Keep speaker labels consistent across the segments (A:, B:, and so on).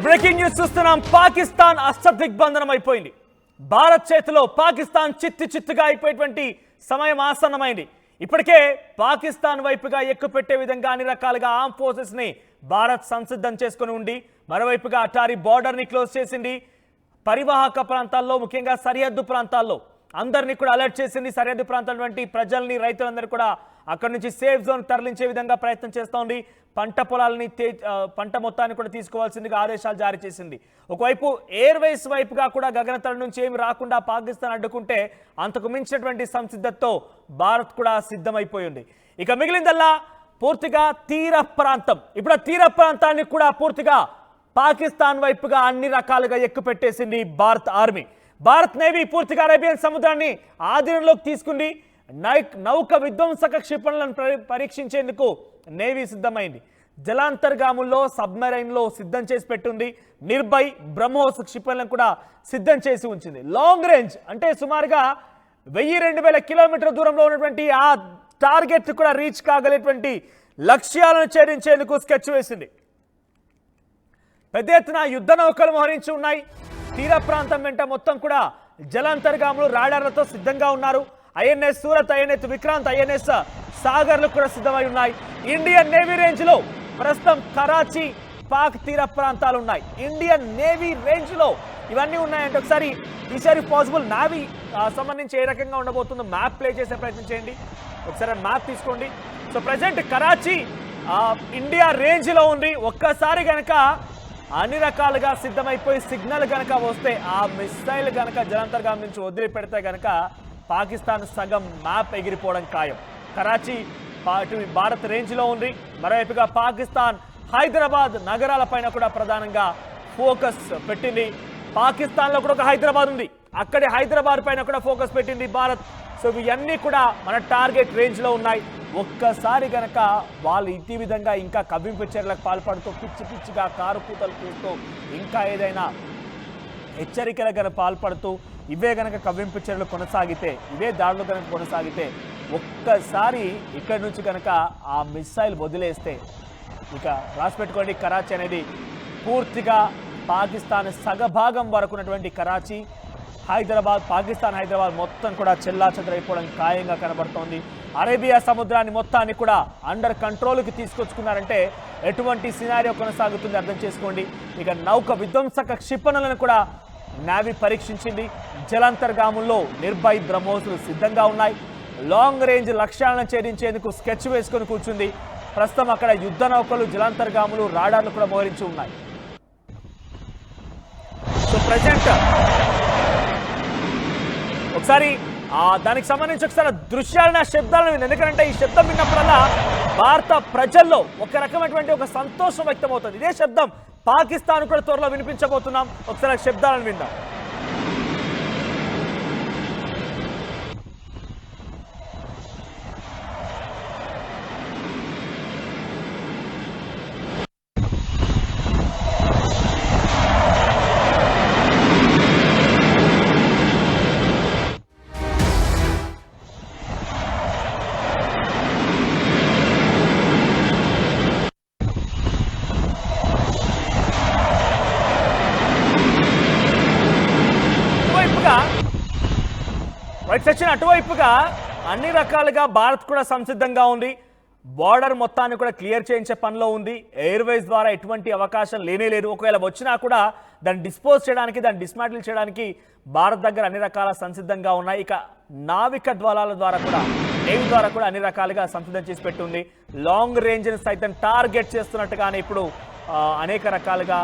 A: Breaking news చూస్తున్నాం. పాకిస్తాన్ అష్టదిగ్బంధనం అయిపోయింది. భారత్ చేతిలో పాకిస్తాన్ చిత్తుగా అయిపోయేటువంటి సమయం ఆసన్నమైంది. ఇప్పటికే పాకిస్తాన్ వైపుగా ఎక్కుపెట్టే విధంగా అన్ని రకాలుగా ఆర్మ్ ఫోర్సెస్ ని భారత్ సంసిద్ధం చేసుకుని ఉండి, మరోవైపుగా అటారీ బార్డర్ ని క్లోజ్ చేసింది. పరివాహక ప్రాంతాల్లో, ముఖ్యంగా సరిహద్దు ప్రాంతాల్లో అందరినీ కూడా అలర్ట్ చేసింది. సరిహద్దు ప్రాంతాల ప్రజల్ని, రైతులందరూ కూడా అక్కడి నుంచి సేఫ్ జోన్ తరలించే విధంగా ప్రయత్నం చేస్తోంది. పంట పొలాలని, పంట మొత్తాన్ని కూడా తీసుకోవాల్సిందిగా ఆదేశాలు జారీ చేసింది. ఒకవైపు ఎయిర్వేస్ వైపుగా కూడా గగనతల నుంచి ఏమి రాకుండా పాకిస్తాన్ అడ్డుకుంటే, అంతకు మించినటువంటి సంసిద్ధతతో భారత్ కూడా సిద్ధమైపోయింది. ఇక మిగిలిందల్లా పూర్తిగా తీర ప్రాంతం. ఇప్పుడు ఆ తీర ప్రాంతాన్ని కూడా పూర్తిగా పాకిస్తాన్ వైపుగా అన్ని రకాలుగా ఎక్కుపెట్టేసింది భారత్ ఆర్మీ. భారత్ నేవీ పూర్తిగా అరేబియన్ సముద్రాన్ని ఆధీనంలోకి తీసుకుంది. నౌక విధ్వంసక క్షిపణులను పరీక్షించేందుకు నేవీ సిద్ధమైంది. జలాంతర్గాముల్లో, సబ్మెరైన్లో సిద్ధం చేసి పెట్టుంది. నిర్భయ్, బ్రహ్మోస్ క్షిపణులను కూడా సిద్ధం చేసి ఉంచింది. లాంగ్ రేంజ్ అంటే సుమారుగా 1000-2000 కిలోమీటర్ల దూరంలో ఉన్నటువంటి ఆ టార్గెట్ కూడా రీచ్ కాగలేటువంటి లక్ష్యాలను ఛేదించేందుకు స్కెచ్ వేసింది. పెద్ద ఎత్తున యుద్ధ నౌకలు మోహరించి ఉన్నాయి. తీర ప్రాంతం వెంట మొత్తం కూడా జలాంతర్గాములు, రాడార్లతో సిద్ధంగా ఉన్నారు. INS Surat, INS Vikrant, INS సాగర్లు కూడా సిద్ధమై ఉన్నాయి. ఇండియన్ నేవీ రేంజ్ లో ప్రస్తుతం కరాచీ, పాక్ తీర ప్రాంతాలు ఉన్నాయి. ఇండియన్ నేవీ రేంజ్ లో ఇవన్నీ ఉన్నాయంటే ఒకసారి ఈసారి పాసిబుల్ నావీ సంబంధించి ఏ రకంగా ఉండబోతుందో మ్యాప్ ప్లే చేసే ప్రయత్నం చేయండి. ఒకసారి మ్యాప్ తీసుకోండి. So present Karachi India range లో ఉంది. ఒక్కసారి గనక అన్ని రకాలుగా సిద్ధమైపోయి సిగ్నల్ గనక వస్తే, ఆ మిసైల్ గనక జలాంతర్గాం నుంచి వదిలిపెడితే గనక పాకిస్తాన్ సగం మ్యాప్ ఎగిరిపోవడం ఖాయం. కరాచీ భారత్ రేంజ్ లో ఉంది. మరోవైపుగా పాకిస్తాన్ హైదరాబాద్ నగరాల పైన కూడా ప్రధానంగా ఫోకస్ పెట్టింది. పాకిస్తాన్ లో కూడా ఒక హైదరాబాద్ ఉంది, అక్కడే హైదరాబాద్ పైన కూడా ఫోకస్ పెట్టింది భారత్. సో ఇవన్నీ కూడా మన టార్గెట్ రేంజ్ లో ఉన్నాయి. ఒక్కసారి గనక వాళ్ళు ఇదే విధంగా ఇంకా కవ్వింపు చర్యలకు పాల్పడుతూ, పిచ్చి పిచ్చిగా కారు కూతలు కూస్తూ, ఇంకా ఏదైనా హెచ్చరికలు గనక పాల్పడుతూ ఇవే గనక కవ్వింపు చర్యలు కొనసాగితే, ఇవే దాడులు కనుక కొనసాగితే, ఒక్కసారి ఇక్కడి నుంచి కనుక ఆ మిసైల్ వదిలేస్తే, ఇక రాసి పెట్టుకోండి, కరాచీ అనేది పూర్తిగా పాకిస్తాన్ సగభాగం వరకు ఉన్నటువంటి కరాచీ, హైదరాబాద్, పాకిస్తాన్ హైదరాబాద్ మొత్తం కూడా చెల్లాచెదరైపోవడం ఖాయంగా కనబడుతోంది. అరేబియా సముద్రాన్ని మొత్తాన్ని కూడా అండర్ కంట్రోల్కి తీసుకొచ్చుకున్నారంటే ఎటువంటి సినారియో కొనసాగుతుంది అర్థం చేసుకోండి. ఇక నౌక విధ్వంసక క్షిపణులను కూడా నేవీ పరీక్షించింది. జలాంతర్గాముల్లో నిర్భయ్, బ్రహ్మోస్లు సిద్ధంగా ఉన్నాయి. లాంగ్ రేంజ్ లక్ష్యాలను ఛేదించేందుకు స్కెచ్ వేసుకొని కూర్చుంది. ప్రస్తుతం అక్కడ యుద్ధ నౌకలు, జలాంతర్గాములు, రాడార్లు కూడా మోహరించి ఉన్నాయి. సో ప్రజెంట్ ఒకసారి దానికి సంబంధించి ఒకసారి దృశ్యాలను, ఆ శబ్దాలను, ఎందుకంటే ఈ శబ్దం విన్నప్పుడల్లా భారత ప్రజల్లో ఒక రకమైనటువంటి ఒక సంతోషం వ్యక్తమవుతుంది. ఇదే శబ్దం పాకిస్తాన్ కూడా త్వరలో వినిపించబోతున్నాం. ఒకసారి శబ్దాలను విందాం. అటువైపుగా అన్ని రకాలుగా భారత్ కూడా సంసిద్ధంగా ఉంది. బార్డర్ మొత్తాన్ని కూడా క్లియర్ చేయించే పనిలో ఉంది. ఎయిర్వేస్ ద్వారా ఎటువంటి అవకాశం లేనే లేదు. ఒకవేళ వచ్చినా కూడా దాన్ని డిస్పోజ్ చేయడానికి, దాన్ని డిస్మాంటిల్ చేయడానికి భారత్ దగ్గర అన్ని రకాల సంసిద్ధంగా ఉన్నాయి. ఇక నావిక ద్వారాల ద్వారా కూడా, నేవీ ద్వారా కూడా అన్ని రకాలుగా సంసిద్ధం చేసి పెట్టుంది. లాంగ్ రేంజ్ని సైతం టార్గెట్ చేస్తున్నట్టుగానే ఇప్పుడు అనేక రకాలుగా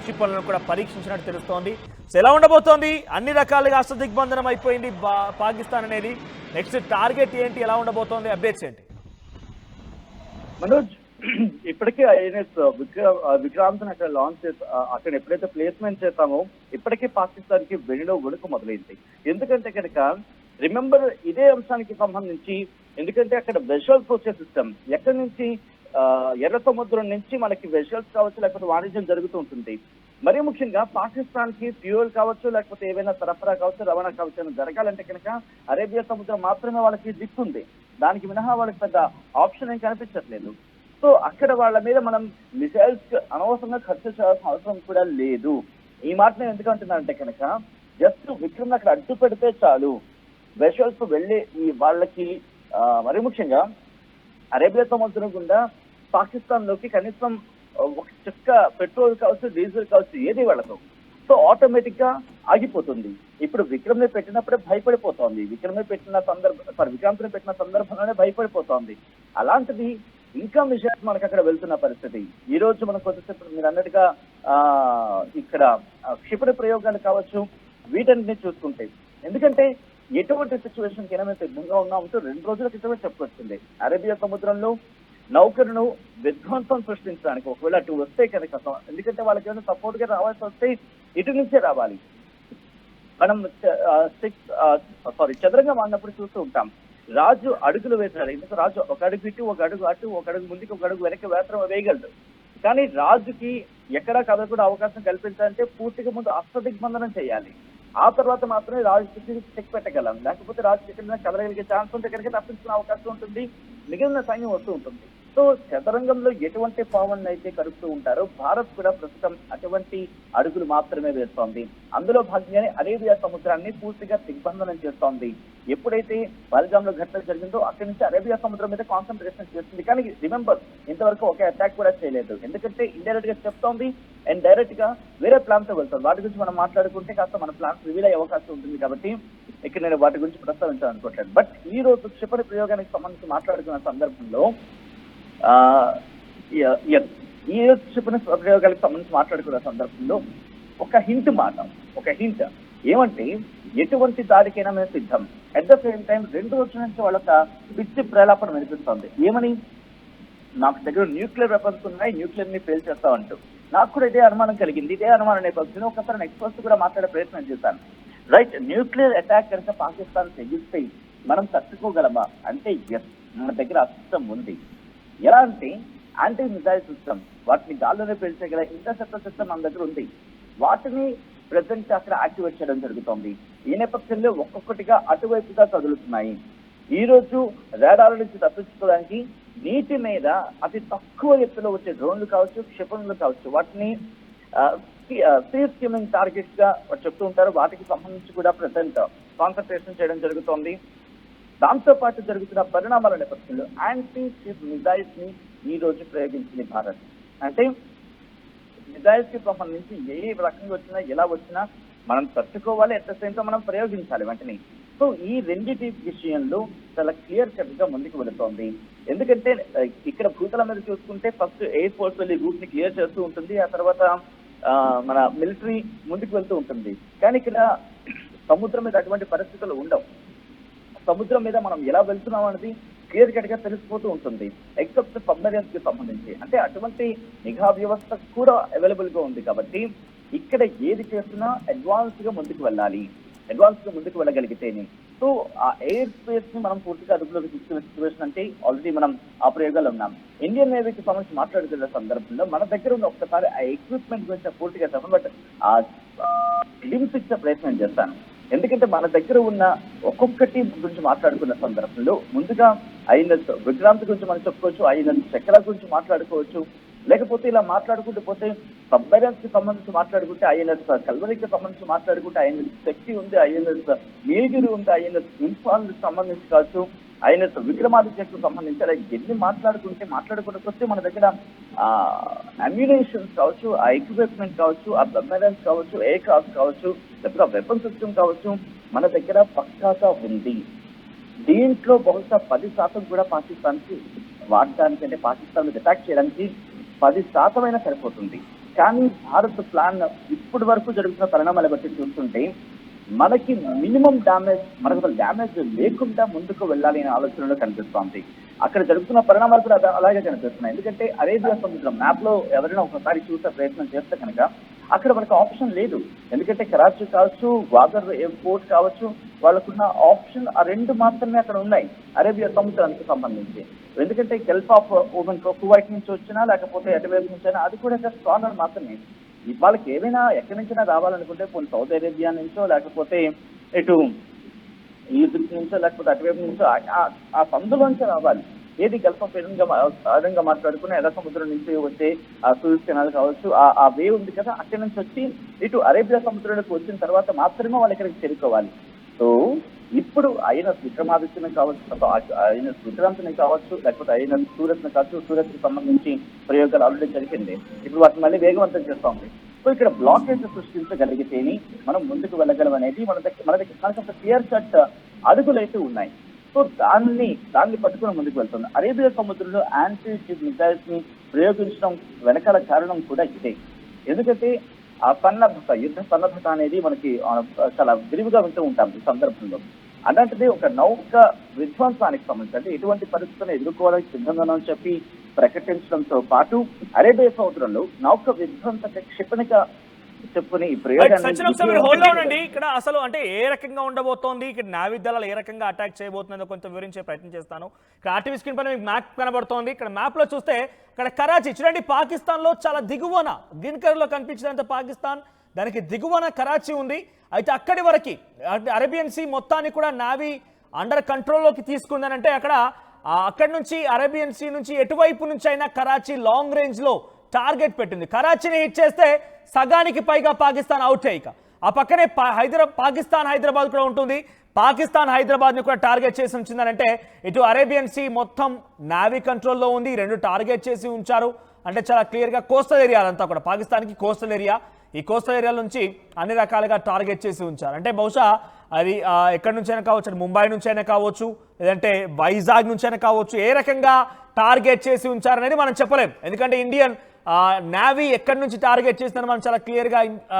A: క్షిపణులను కూడా పరీక్షించినట్టు తెలుస్తోంది. ఎలా ఉండబోతోంది? అన్ని రకాలుగా అష్టదిగ్బంధనం అయిపోయింది పాకిస్తాన్ అనేది. నెక్స్ట్ టార్గెట్ ఏంటి, ఎలా ఉండబోతోంది, అప్డేట్స్ ఏంటి?
B: మనోజ్, ఇప్పటికే ఐఎన్ఎస్ విక్రాంత్ అక్కడ లాంచ్ అక్కడ ఎప్పుడైతే ప్లేస్మెంట్ చేస్తామో ఇప్పటికే పాకిస్తాన్ కి వెనులో వణుకు మొదలైంది. ఎందుకంటే కనుక రిమెంబర్ ఇదే అంశానికి సంబంధించి, ఎందుకంటే అక్కడ వెజల్స్ వచ్చే సిస్టమ్ ఎక్కడి నుంచి, ఎర్ర సముద్రం నుంచి మనకి వెజల్స్ కావచ్చు, లేకపోతే వాణిజ్యం జరుగుతూ ఉంటుంది. మరీ ముఖ్యంగా పాకిస్తాన్ కి ఫ్యూయల్ కావచ్చు, లేకపోతే ఏవైనా సరఫరా కావచ్చు, రవాణా కావచ్చు జరగాలంటే కనుక అరేబియా సముద్రం మాత్రమే వాళ్ళకి దిక్కుంది. దానికి మినహా వాళ్ళకి పెద్ద ఆప్షన్ ఏం కనిపించట్లేదు. సో అక్కడ వాళ్ళ మీద మనం మిసైల్స్ అనవసరంగా ఖర్చు చేయాల్సిన అవసరం కూడా లేదు. ఈ మాట నేను ఎందుకు అంటున్నానంటే కనుక జస్ట్ విక్రమ్ అక్కడ అడ్డు పెడితే చాలు, వెషల్స్ వెళ్ళి ఈ వాళ్ళకి మరి ముఖ్యంగా అరేబియా సముద్రం గుండా పాకిస్తాన్ లోకి కనీసం ఒక చుక్క పెట్రోల్ కావచ్చు, డీజిల్ కావచ్చు, ఏది వెళ్ళదు. సో ఆటోమేటిక్ గా ఆగిపోతుంది. ఇప్పుడు విక్రమ్ ని పెట్టినప్పుడే భయపడిపోతోంది, విక్రాంత్ ని పెట్టిన సందర్భంలోనే భయపడిపోతోంది. అలాంటిది ఇంకా విషయాలు మనకు అక్కడ వెళ్తున్న పరిస్థితి. ఈ రోజు మనం కొద్దిసేపు మీరు అన్నట్టుగా ఇక్కడ క్షిపణి ప్రయోగాలు కావచ్చు, వీటన్నిటిని చూసుకుంటే, ఎందుకంటే ఎటువంటి సిచ్యువేషన్ కైనా మేము సిద్ధంగా ఉన్నామంటూ 2 రోజుల క్రితమే చెప్పుకొచ్చింది. అరేబియా సముద్రంలో నౌకరును విధ్వంసం సృష్టించడానికి ఒకవేళ అటు వస్తే కనుక, ఎందుకంటే వాళ్ళకి ఏమైనా సపోర్ట్ గా రావాల్సి వస్తే ఇటు నుంచే రావాలి. మనం చదరంగం ఆడినప్పుడు చూస్తూ ఉంటాం, రాజు అడుగులు వేశాడు. ఎందుకు రాజు ఒక అడుగు ఇటు, ఒక అడుగు అటు, ఒక అడుగు ముందుకు, ఒక అడుగు వెనక్కి వేయగలడు. కానీ రాజుకి ఎక్కడా కదలకుండా అవకాశం కల్పించాలంటే పూర్తిగా ముందు అష్టదిగ్బంధనం చేయాలి. ఆ తర్వాత మాత్రమే రాజు చెక్ పెట్టగలం. లేకపోతే రాజు ఎక్కడైనా కదలగలిగే ఛాన్స్ ఉంటే కనుక తప్పించుకునే అవకాశం ఉంటుంది, మిగిలిన సైన్యం వస్తూ ఉంటుంది. సో చదరంగంలో ఎటువంటి పావన్ అయితే కలుపుతూ ఉంటారో భారత్ కూడా ప్రస్తుతం అటువంటి అడుగులు మాత్రమే వేస్తోంది. అందులో భాగంగానే అరేబియా సముద్రాన్ని పూర్తిగా దిగ్బంధనం చేస్తోంది. ఎప్పుడైతే పహల్గామ్ లో ఘటన జరిగిందో అక్కడి నుంచి అరేబియా సముద్రం మీద కాన్సన్ట్రేషన్ చేస్తుంది. కానీ రిమెంబర్, ఇంతవరకు ఒక అటాక్ కూడా చేయలేదు. ఎందుకంటే ఇండైరెక్ట్ గా చెప్తోంది అండ్ డైరెక్ట్ గా వేరే ప్లాన్ తో వెళ్తాం. వాటి గురించి మనం మాట్లాడుకుంటే కాస్త మన ప్లాన్స్ రివీల్ అయ్యే అవకాశం ఉంటుంది. కాబట్టి ఇక్కడ నేను వాటి గురించి ప్రస్తావించాలనుకోవట్లేదు. బట్ ఈ రోజు క్షిపణి ప్రయోగానికి సంబంధించి మాట్లాడుకున్న సందర్భంలో ఈ క్షిపణి ప్రయోగాలకు సంబంధించి మాట్లాడుకున్న సందర్భంలో ఒక హింట్ ఏమంటే, ఎటువంటి దాడికైనా మేము సిద్ధం. అట్ ద సేమ్ టైం 2 రోజుల నుంచి వాళ్ళ పిచ్చి ప్రలాపన వినిపిస్తోంది. ఏమని, నాకు దగ్గర న్యూక్లియర్ వెపన్స్ ఉన్నాయి, న్యూక్లియర్ ని ఫెయిల్ చేస్తామంటూ. నాకు కూడా ఇదే అనుమానం కలిగింది. ఇదే అనుమానం నేపథ్యంలో ఒకసారి ఎక్స్పర్ట్స్ కూడా మాట్లాడే ప్రయత్నం చేశాను. రైట్, న్యూక్లియర్ అటాక్ కనుక పాకిస్తాన్ తెగిస్తే మనం తట్టుకోగలమా అంటే ఎస్, మన దగ్గర ఆ సిస్టమ్ ఉంది. ఎలా అంటే యాంటీ మిసైల్ సిస్టమ్, వాటిని గాల్లోనే పేల్చేయగల ఇంటర్సెప్టర్ సిస్టమ్ మన దగ్గర ఉంది. వాటిని ప్రెసెంట్ అక్కడ యాక్టివేట్ చేయడం జరుగుతోంది. ఈ నేపథ్యంలో ఒక్కొక్కటిగా అటువైపుగా కదులుతున్నాయి. ఈ రోజు రాడార్ల నుంచి తప్పించుకోవడానికి నీటి మీద అతి తక్కువ ఎత్తులో వచ్చే డ్రోన్లు కావచ్చు, క్షిపణులు కావచ్చు, వాటిని సీ స్కిమ్మింగ్ టార్గెట్స్ గా చెప్తూ ఉంటారు. వాటికి సంబంధించి కూడా ప్రెసెంట్ కాన్సన్ట్రేషన్ చేయడం జరుగుతోంది. దాంతో పాటు జరుగుతున్న పరిణామాల నేపథ్యంలో యాంటీ షిప్ మిజైల్స్ ని ఈ రోజు ప్రయోగించింది భారత్. అంటే మిజైల్స్ కి సంబంధించి ఏ రకంగా వచ్చినా, ఎలా వచ్చినా మనం తట్టుకోవాలి, అట్ ద సేమ్ టైం మనం ప్రయోగించాలి వెంటనే. సో ఈ రెండింటి విషయంలో చాలా క్లియర్ కట్ గా ముందుకు వెళుతోంది. ఎందుకంటే ఇక్కడ భూతల మీద చూసుకుంటే ఫస్ట్ ఎయిర్ ఫోర్స్ వెళ్ళి రూట్ ని క్లియర్ చేస్తూ ఉంటుంది, ఆ తర్వాత మన మిలిటరీ ముందుకు వెళ్తూ ఉంటుంది. కానీ ఇక్కడ సముద్రం మీద అటువంటి పరిస్థితులు ఉండవు. సముద్రం మీద మనం ఎలా వెళ్తున్నాం అనేది క్లియర్ కట్ గా తెలిసిపోతూ ఉంటుంది, ఎక్సెప్ట్ సబ్మెరీన్స్ కి సంబంధించి. అంటే అటువంటి నిఘా వ్యవస్థ కూడా అవైలబుల్ గా ఉంది. కాబట్టి ఇక్కడ ఏది చేస్తున్నా అడ్వాన్స్ గా ముందుకు వెళ్ళగలిగితేనే. సో ఆ ఎయిర్ స్పేస్ ని మనం పూర్తిగా అదుపులోకి తీసుకునే సిచ్యువేషన్ అంటే ఆల్రెడీ మనం ఆ ప్రయోగాలు ఉన్నాం. ఇండియన్ నేవీకి సంబంధించి మాట్లాడుతున్న సందర్భంలో మన దగ్గర ఉన్న ఒక్కసారి ఆ ఎక్విప్మెంట్ గురించి పూర్తిగా చెప్పను, బట్ ఆ లింక్స్ ఇచ్చే ప్రయత్నం చేస్తాను. ఎందుకంటే మన దగ్గర ఉన్న ఒక్కొక్కటి గురించి మాట్లాడుకున్న సందర్భంలో ముందుగా ఐఎన్ఎస్ విక్రాంత్ గురించి మనం చెప్పుకోవచ్చు, ఐఎన్ఎస్ చక్ర గురించి మాట్లాడుకోవచ్చు, లేకపోతే ఇలా మాట్లాడుకుంటూ పోతే సబ్మెరైన్స్ కి సంబంధించి మాట్లాడుకుంటే ఐఎన్ఎస్ కల్వరికి సంబంధించి మాట్లాడుకుంటే ఐఎన్ఎస్ శక్తి ఉంది, ఐఎన్ఎస్ నీలగిరి ఉంది, ఐఎన్ఎస్ ఇంఫాల్ సంబంధించి కావచ్చు, ఐఎన్ఎస్ విక్రమాదిత్యకు సంబంధించి అలా ఎన్ని మాట్లాడుకుంటే మన దగ్గర అమ్యునేషన్స్ కావచ్చు, ఆ ఎక్విప్మెంట్ కావచ్చు, ఆ సబ్మెరైన్స్ కావచ్చు, ఎయిర్ క్రాఫ్ట్ కావచ్చు, లేకపోతే వెపన్ సిస్టమ్ కావచ్చు, మన దగ్గర పక్కాగా ఉంది. దీంట్లో బహుశా 10% కూడా పాకిస్తాన్కి వాడడానికి, అంటే పాకిస్తాన్ మీద అటాక్ చేయడానికి 10% అయినా సరిపోతుంది. కానీ భారత్ ప్లాన్ ఇప్పటి వరకు జరుగుతున్న పరిణామాలు బట్టి చూస్తుంటే మనకి మినిమం డ్యామేజ్, మనకు డ్యామేజ్ లేకుండా ముందుకు వెళ్ళాలి అనే ఆలోచనలో కనిపిస్తోంది. అక్కడ జరుగుతున్న పరిణామాలు కూడా అలాగే కనిపిస్తున్నాయి. ఎందుకంటే అరేబియా సముద్రం మ్యాప్ లో ఎవరైనా ఒకసారి చూసే ప్రయత్నం చేస్తే కనుక అక్కడ మనకు ఆప్షన్ లేదు. ఎందుకంటే కరాచీ కావచ్చు, వాగర్ ఎయిర్పోర్ట్ కావచ్చు, వాళ్ళకున్న ఆప్షన్ ఆ 2 మాత్రమే అక్కడ ఉన్నాయి అరేబియా సముద్రానికి సంబంధించి. ఎందుకంటే గల్ఫ్ ఆఫ్ ఓమన్ కువైట్ నుంచి వచ్చినా, లేకపోతే అటువైపు నుంచి అయినా, అది కూడా జస్ట్ కార్నర్ మాత్రమే. వాళ్ళకి ఏమైనా ఎక్కడి నుంచైనా రావాలనుకుంటే కొన్ని సౌదీ అరేబియా నుంచో, లేకపోతే ఇటు ఈజిప్ట్ నుంచో, లేకపోతే అటువైపు నుంచో ఆ సందులోంచే రావాలి. ఏది గల్ఫ్ ఆఫ్ అదనంగా మాట్లాడుకుని ఎర్ర సముద్రం నుంచి వచ్చే ఆ సూయజ్ కెనాల్ కావచ్చు, ఆ వే ఉంది కదా, అక్కడి నుంచి వచ్చి ఇటు అరేబియా సముద్రంలోకి వచ్చిన తర్వాత మాత్రమే వాళ్ళు ఇక్కడికి చేరుకోవాలి. సో ఇప్పుడు అయిన విక్రమాదిత్యని కావచ్చు, అయిన విక్రాంత్ని కావచ్చు, లేకపోతే అయిన సూరత్ని కావచ్చు, సూరత్ కి సంబంధించి ప్రయోగాలు ఆల్రెడీ జరిగింది. ఇప్పుడు వాటిని మళ్ళీ వేగవంతం చేస్తా ఉంది. సో ఇక్కడ బ్లాకేజ్ సృష్టించగలిగితేనే మనం ముందుకు వెళ్ళగలం అనేది మనకంత క్లియర్ కట్ అడుగులు అయితే ఉన్నాయి. సో దాన్ని పట్టుకుని ముందుకు వెళ్తుంది. అరేబియా సముద్రంలో యాంటీ షిప్ మిసైల్స్ ని ప్రయోగించడం వెనకాల కారణం కూడా ఇదే. ఎందుకంటే ఆ సన్నద్ధత, యుద్ధ సన్నద్ధత అనేది మనకి చాలా విరివిగా వింటూ ఉంటాం ఈ సందర్భంలో. అలాంటిది ఒక నౌక విధ్వంసానికి సంబంధించి అంటే ఎటువంటి పరిస్థితులను ఎదుర్కోవడానికి సిద్ధంగా చెప్పి ప్రకటించడంతో పాటు అరేబియా సముద్రంలో నౌక విధ్వంసక క్షిపణిక చెప్పుకుని ఈ
A: ప్రయోగాన్ని ఇక్కడ అసలు అంటే ఏ రకంగా ఉండబోతోంది, ఇక్కడ నావీ దళాలు ఏ రకంగా అటాక్ చేయబోతుందో కొంచెం వివరించే ప్రయత్నం చేస్తాను. ఇక్కడ ఆర్టీవీ స్క్రీన్ పైన మీకు మ్యాప్ కనబడుతోంది. ఇక్కడ మ్యాప్ లో చూస్తే ఇక్కడ కరాచీ చూడండి, పాకిస్తాన్ లో చాలా దిగువన గ్రీన్ కలర్ లో కనిపించినంత పాకిస్తాన్, దానికి దిగువన కరాచీ ఉంది. అయితే అక్కడి వరకు అరేబియన్ సీ మొత్తాన్ని కూడా నావీ అండర్ కంట్రోల్లోకి తీసుకుందని అంటే అక్కడి నుంచి అరేబియన్ సీ నుంచి ఎటువైపు నుంచి అయినా కరాచీ లాంగ్ రేంజ్ లో టార్గెట్ పెట్టింది. కరాచీని హిట్ చేస్తే సగానికి పైగా పాకిస్తాన్ అవుట్ అయ్యాక ఆ పక్కనే పాకిస్తాన్ హైదరాబాద్ కూడా ఉంటుంది. పాకిస్తాన్ హైదరాబాద్ ని కూడా టార్గెట్ చేసి ఉంచిందనంటే ఇటు అరేబియన్ సీ మొత్తం నావీ కంట్రోల్లో ఉంది. రెండు టార్గెట్ చేసి ఉంచారు అంటే చాలా క్లియర్ గా కోస్టల్ ఏరియా అంతా కూడా పాకిస్తాన్కి కోస్టల్ ఏరియా. ఈ కోస్టల్ ఏరియా నుంచి అన్ని రకాలుగా టార్గెట్ చేసి ఉంచారు. అంటే బహుశా అది ఎక్కడి నుంచైనా కావచ్చు, ముంబై నుంచైనా కావచ్చు, లేదంటే వైజాగ్ నుంచైనా కావచ్చు, ఏ రకంగా టార్గెట్ చేసి ఉంచారనేది మనం చెప్పలేం. ఎందుకంటే ఇండియన్ నావీ ఎక్కడి నుంచి టార్గెట్ చేసిందని మనం చాలా క్లియర్గా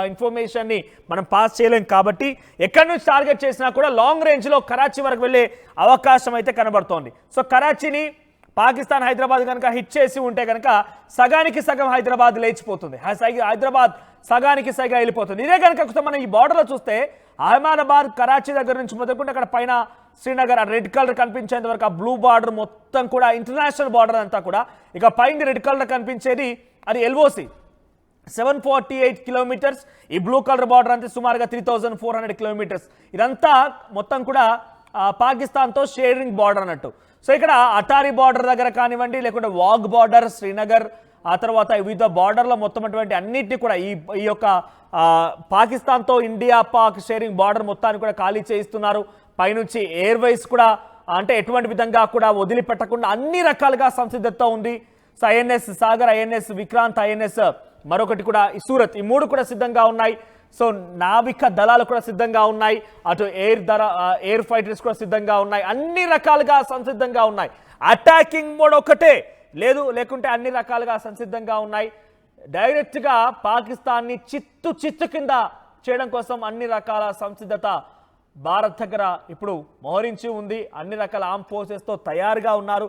A: ఇన్ఫర్మేషన్ని మనం పాస్ చేయలేం. కాబట్టి ఎక్కడి నుంచి టార్గెట్ చేసినా కూడా లాంగ్ రేంజ్లో కరాచీ వరకు వెళ్ళే అవకాశం అయితే కనబడుతోంది. సో కరాచీని పాకిస్తాన్ హైదరాబాద్ కనుక హిట్ చేసి ఉంటే కనుక సగానికి సగం హైదరాబాద్ లేచిపోతుంది, హైదరాబాద్ సగానికి సగా వెళ్ళిపోతుంది. ఇదే కనుక మనం ఈ బార్డర్లో చూస్తే అహ్మదాబాద్ కరాచీ దగ్గర నుంచి మొదలుకుంటే అక్కడ పైన శ్రీనగర్ రెడ్ కలర్ కనిపించేంత వరకు ఆ బ్లూ బార్డర్ మొత్తం కూడా ఇంటర్నేషనల్ బార్డర్ అంతా కూడా, ఇక పైన రెడ్ కలర్ కనిపించేది అది ఎల్ఓసి 748 కిలోమీటర్స్. ఈ బ్లూ కలర్ బార్డర్ అంటే సుమారుగా 3400 కిలోమీటర్స్. ఇదంతా మొత్తం కూడా పాకిస్తాన్తో షేరింగ్ బార్డర్ అన్నట్టు. సో ఇక్కడ అటారీ బార్డర్ దగ్గర కానివ్వండి, లేకుంటే వాగ్ బార్డర్ శ్రీనగర్, ఆ తర్వాత వివిధ బార్డర్లో మొత్తం అటువంటి అన్నిటినీ కూడా ఈ యొక్క పాకిస్తాన్తో ఇండియా పాక్ షేరింగ్ బార్డర్ మొత్తాన్ని కూడా ఖాళీ చేయిస్తున్నారు. పైనుంచి ఎయిర్వేస్ కూడా అంటే ఎటువంటి విధంగా కూడా వదిలిపెట్టకుండా అన్ని రకాలుగా సంసిద్ధత ఉంది. So INS Sagar, INS Vikrant, INS మరొకటి కూడా ఈ సూరత్, ఈ మూడు కూడా సిద్ధంగా ఉన్నాయి. సో నావిక దళాలు కూడా సిద్ధంగా ఉన్నాయి, అటు ఎయిర్ ఫైటర్స్ కూడా సిద్ధంగా ఉన్నాయి, అన్ని రకాలుగా సంసిద్ధంగా ఉన్నాయి. అటాకింగ్ మోడ్ ఒకటే లేకుంటే అన్ని రకాలుగా సంసిద్ధంగా ఉన్నాయి. డైరెక్ట్గా పాకిస్తాన్ని చిత్తు కింద చేయడం కోసం అన్ని రకాల సంసిద్ధత భారత్ దగ్గర ఇప్పుడు మోహరించి ఉంది. అన్ని రకాల ఆర్మ్ ఫోర్సెస్తో తయారుగా ఉన్నారు.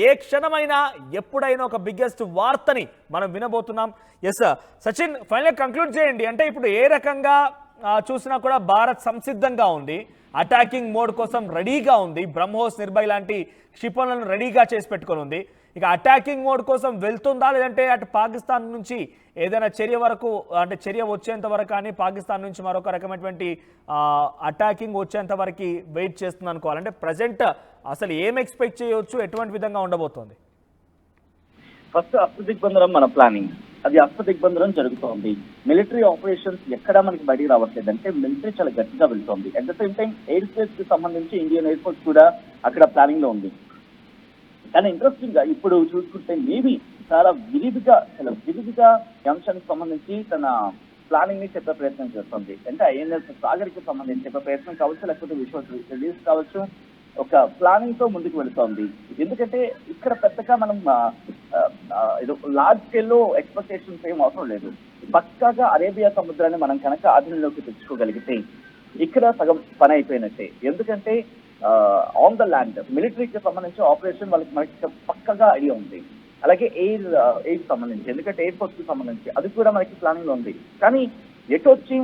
A: ఏ క్షణమైనా ఎప్పుడైనా ఒక బిగ్గెస్ట్ వార్తని మనం వినబోతున్నాం. ఎస్ సచిన్, ఫైనల్ కంక్లూడ్ చేయండి. అంటే ఇప్పుడు ఏ రకంగా చూసినా కూడా భారత్ సంసిద్ధంగా ఉంది, అటాకింగ్ మోడ్ కోసం రెడీగా ఉంది, బ్రహ్మోస్, నిర్భయ్ లాంటి క్షిపణులను రెడీగా చేసి పెట్టుకొని ఉంది. ఇక అటాకింగ్ మోడ్ కోసం వెళ్తుందా, లేదంటే అటు పాకిస్తాన్ నుంచి ఏదైనా చర్య వచ్చేంత వరకు కానీ పాకిస్తాన్ నుంచి మరొక రకమైనటువంటి అటాకింగ్ వచ్చేంత వరకు వెయిట్ చేస్తుంది అనుకోవాలంటే ప్రజెంట్ అసలు ఏం ఎక్స్పెక్ట్ చేయవచ్చు, ఎటువంటి విధంగా ఉండబోతోంది?
B: ఫస్ట్ అష్టదిగ్బంధనం మన ప్లానింగ్, అది అష్టదిగ్బంధనం జరుగుతోంది. మిలిటరీ ఆపరేషన్స్ ఎక్కడా మనకి బయటికి రావట్లేదు, అంటే మిలిటరీ చాలా గట్టిగా వెళ్తోంది. At the same time air space కి సంబంధించి ఇండియన్ ఎయిర్ ఫోర్స్ కూడా అక్కడ ప్లానింగ్ లో ఉంది. కానీ ఇంట్రెస్టింగ్ గా ఇప్పుడు చూసుకుంటే నేవీ చాలా విరివిగా ఈ అంశానికి సంబంధించి తన ప్లానింగ్ ని చెప్పే ప్రయత్నం చేస్తుంది. అంటే ఐఎన్ఎస్ సాగర్ కి సంబంధించి చెప్పే ప్రయత్నం కావచ్చు, లేకపోతే విశ్వాస్ రిలీజ్ కావచ్చు, ఒక ప్లానింగ్ తో ముందుకు వెళుతోంది. ఎందుకంటే ఇక్కడ పెద్దగా మనం లార్జ్ స్కేల్ లో ఎక్స్పెక్టేషన్స్ ఏం అవసరం లేదు. పక్కాగా అరేబియా సముద్రాన్ని మనం కనుక ఆధీనంలోకి తెచ్చుకోగలిగితే ఇక్కడ సగం పని అయిపోయినట్టే. ఎందుకంటే ఆన్ ద ల్యాండ్ మిలిటరీకి సంబంధించి ఆపరేషన్ మనకి పక్కగా ఐడియా ఉంది. అలాగే ఎయిర్ సంబంధించి, ఎందుకంటే ఎయిర్ ఫోర్స్ కి సంబంధించి అది కూడా మనకి ప్లానింగ్ లో ఉంది. కానీ ఎటు వచ్చి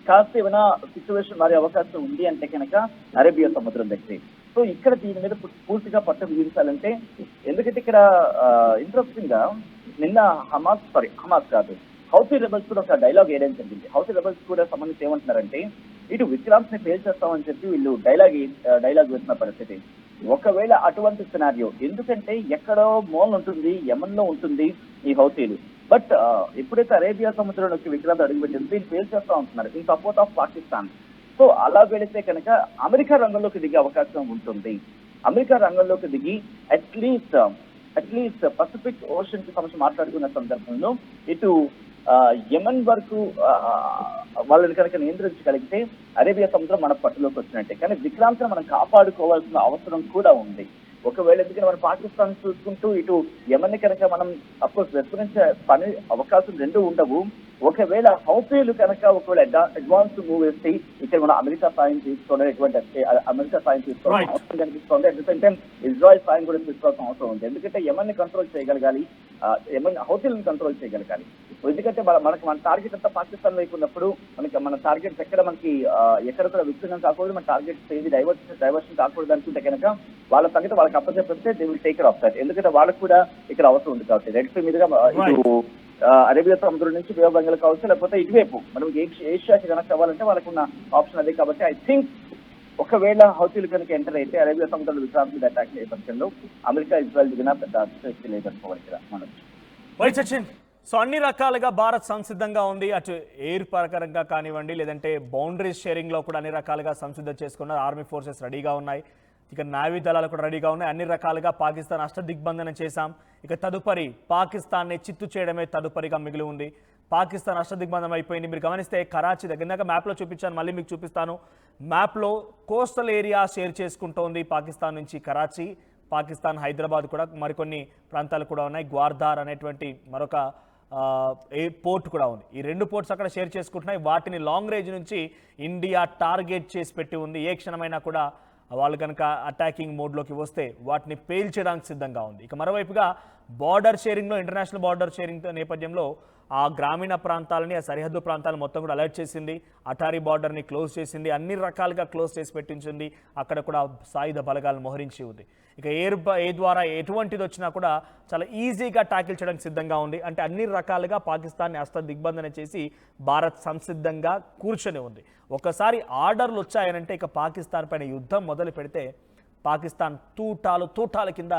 B: కాస్త ఏమైనా సిచ్యువేషన్ మారే అవకాశం ఉంది అంటే కనుక అరేబియా సముద్రం దగ్గర. సో ఇక్కడ దీని మీద పూర్తిగా పట్టు బిగించాలంటే, ఎందుకంటే ఇక్కడ ఇంట్రెస్టింగ్ గా నిన్న హమాస్ కాదు హౌతీ రెబల్స్ కూడా ఒక డైలాగ్ వేయడం జరిగింది. హౌతీ రెబల్స్ కూడా సంబంధించి ఏమంటున్నారంటే, ఇటు విక్రాంత్ ని పేల్ చేస్తామని చెప్పి వీళ్ళు డైలాగ్ వేసిన పరిస్థితి. ఒకవేళ అటువంటి సినారియో, ఎందుకంటే ఎక్కడో మోల్ ఉంటుంది, యమన్ లో ఉంటుంది ఈ హౌతీలు. బట్ ఎప్పుడైతే అరేబియా సముద్రంలోకి విక్రాంత్ అడుగుపెట్టింది, వీళ్ళు ఫేస్ చేస్తూ ఉంటున్నారు in support of Pakistan. So అలా వెళితే కనుక అమెరికా రంగంలోకి దిగే అవకాశం ఉంటుంది. అమెరికా రంగంలోకి దిగి అట్లీస్ట్ పసిఫిక్ ఓషన్ కి సంబంధించి మాట్లాడుకున్న సందర్భంలో ఇటు యమన్ వరకు వాళ్ళని కనుక నియంత్రించగలిగితే అరేబియా సముద్రం మన పట్టులోకి వచ్చినట్టే. కానీ విక్రాంత్ మనం కాపాడుకోవాల్సిన అవసరం కూడా ఉంది. ఒకవేళ ఎందుకంటే మనం పాకిస్తాన్ చూసుకుంటూ ఇటు యమన్ కనుక మనం అఫ్కోర్స్ విస్మరించే పని అవకాశం రెండు ఉండవు. ఒకవేళ హౌతీలు కనుక ఒకవేళ అడ్వాన్స్ మూవ్ వేస్తే ఇక్కడ మనం అమెరికా సాయం తీసుకోవడం, అమెరికా సాయం తీసుకోవడం అవసరం కనిపిస్తుంది. At the same time Israel సాయం కూడా తీసుకోవాల్సిన అవసరం ఉంది. ఎందుకంటే యమన్ ని కంట్రోల్ చేయగలగాలి, యమన్ హౌతీలను కంట్రోల్ చేయగలగాలి. ఎందుకంటే మనకి మన టార్గెట్ అంతా పాకిస్తాన్ వైపు ఉన్నప్పుడు మన టార్గెట్స్ ఎక్కడ కూడా విచ్ఛిన్నం కాకూడదు, మన టార్గెట్స్ ఏది డైవర్షన్ కాకూడదు అనుకుంటే కనుక వాళ్ళ సంగతి వాళ్ళకి అప్పచెప్పితే they will take care of that. ఎందుకంటే వాళ్ళకు కూడా ఇక్కడ అవసరం ఉంది కాబట్టి రెడ్ సీ మీదుగా ఇటు అరేబియా సముద్రం నుంచి బే ఆఫ్ బెంగాల్ కావచ్చు, లేకపోతే ఇటువైపు మనం ఏషియాకి కనెక్ట్ అవ్వాలంటే వాళ్ళకున్న ఆప్షన్ అదే. కాబట్టి ఐ థింక్ ఒకవేళ హౌతీలు కనుక ఎంటర్ అయితే అరేబియా సముద్రంలో విక్రాంత్ మీద అటాక్ అయ్యే పక్షంలో అమెరికా ఇజ్రాయెల్ దిగిన పెద్ద అతిశక్తి లేదనుకోవాలి కదా మనం.
A: వై సచిన్, సో అన్ని రకాలుగా భారత్ సంసిద్ధంగా ఉంది. అటు ఎయిర్ ప్రకారంగా కానివ్వండి, లేదంటే బౌండరీస్ షేరింగ్లో కూడా అన్ని రకాలుగా సంసిద్ధం చేసుకున్నారు. ఆర్మీ ఫోర్సెస్ రెడీగా ఉన్నాయి, ఇక నావీ దళాలు కూడా రెడీగా ఉన్నాయి. అన్ని రకాలుగా పాకిస్తాన్ అష్టదిగ్బంధనం చేశాం. ఇక తదుపరి పాకిస్తాన్ని చిత్తు చేయడమే తదుపరిగా మిగిలి ఉంది. పాకిస్తాన్ అష్టదిగ్బంధనం అయిపోయింది. మీరు గమనిస్తే కరాచీ దగ్గర, ఇందాక మ్యాప్లో చూపించాను, మళ్ళీ మీకు చూపిస్తాను. మ్యాప్లో కోస్టల్ ఏరియా షేర్ చేసుకుంటోంది పాకిస్తాన్ నుంచి కరాచీ, పాకిస్తాన్ హైదరాబాద్ కూడా మరికొన్ని ప్రాంతాలు కూడా ఉన్నాయి. గ్వార్ధార్ అనేటువంటి మరొక పోర్ట్ కూడా ఉంది. ఈ రెండు పోర్ట్స్ అక్కడ షేర్ చేసుకుంటున్నాయి. వాటిని లాంగ్ రేంజ్ నుంచి ఇండియా టార్గెట్ చేసి పెట్టి ఉంది. ఏ క్షణమైనా కూడా వాళ్ళు కనుక అటాకింగ్ మోడ్లోకి వస్తే వాటిని పేల్చడానికి సిద్ధంగా ఉంది. ఇక మరోవైపుగా బార్డర్ షేరింగ్లో, ఇంటర్నేషనల్ బార్డర్ షేరింగ్ నేపథ్యంలో ఆ గ్రామీణ ప్రాంతాలని, ఆ సరిహద్దు ప్రాంతాలను మొత్తం కూడా అలర్ట్ చేసింది. అటారీ బార్డర్ని క్లోజ్ చేసింది, అన్ని రకాలుగా క్లోజ్ చేసి పెట్టించింది. అక్కడ కూడా సాయుధ బలగాలను మోహరించి ఉంది. ఇక ఏ ద్వారా ఎటువంటిది వచ్చినా కూడా చాలా ఈజీగా ట్యాకిల్ చేయడానికి సిద్ధంగా ఉంది. అంటే అన్ని రకాలుగా పాకిస్తాన్ని అష్టదిగ్బంధన చేసి భారత్ సంసిద్ధంగా కూర్చొని ఉంది. ఒకసారి ఆర్డర్లు వచ్చాయనంటే ఇక పాకిస్తాన్ పైన యుద్ధం మొదలు పెడితే పాకిస్తాన్ తూటాల కింద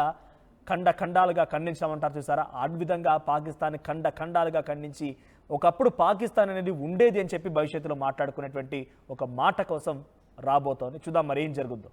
A: ఖండాలుగా ఖండించామంటారు చూసారా, ఆ విధంగా పాకిస్తాన్ ఖండాలుగా ఖండించి ఒకప్పుడు పాకిస్తాన్ అనేది ఉండేది అని చెప్పి భవిష్యత్తులో మాట్లాడుకునేటువంటి ఒక మాట కోసం రాబోతోంది. చూద్దాం మరి ఏం జరుగుద్దో.